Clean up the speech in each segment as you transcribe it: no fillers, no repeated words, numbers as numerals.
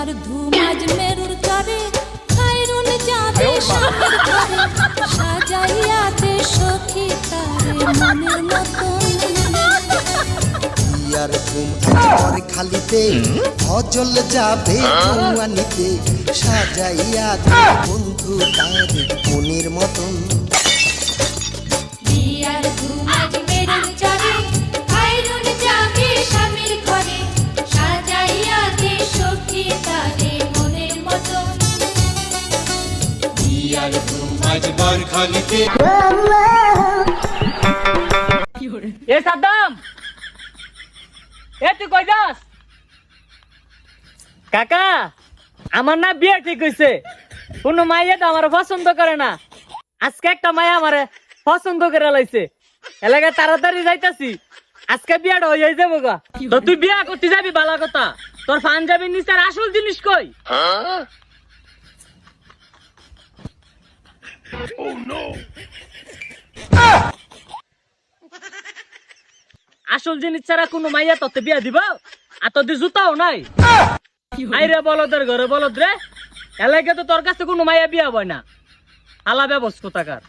বিয়ার ধুম আজ মেরুর তরে খায়রুন যাবে স্বামীর ঘরে সাজাইয়া দে সখী তারে মনের মতন বিয়ার ধুম পর খালিতে হজল যাবে আনিতে সাজাইয়া দে বন্ধু তারে মনের মতন বিয়ার ধুম আজ মেরুর তরে খায়রুন যাবে স্বামীর ঘরে সাজাইয়া দে সখী তারে মনের মতন বিয়ার ধুম আজ বরখালিতে। এ সাদ্দাম, এ তুই কই যাস? কাকা, আমার না বিয়ে ঠিক হইছে। কোন মাইয়া তো আমার পছন্দ করে না। আজকে একটা মাইয়া আমারে পছন্দ করে লাইছে। এলাকায় তাড়াতাড়ি যাইতাছি। আজকে বিয়াটা হয়ে যাবো গা। তো তুই বিয়া করতে যাবি বালা কথা। তোর পাঞ্জাবি নিচের আসল জিনিস কই? আসল জিনিস ছাড়া কোনো মাইয়া তোতে বিয়া দিব? আর তোদের জুতাও নাই? আইরে বলদের ঘরে বলদ রে, এলাকায় তো তোর কাছে কোনো মাইয়া বিয়া হয় না। আলা ব্যবস্থা কোথাকার।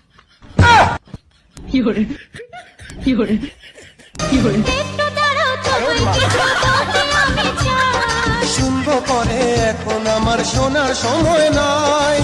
শুনবো পরে এখন আমার শোনার সময় নাই।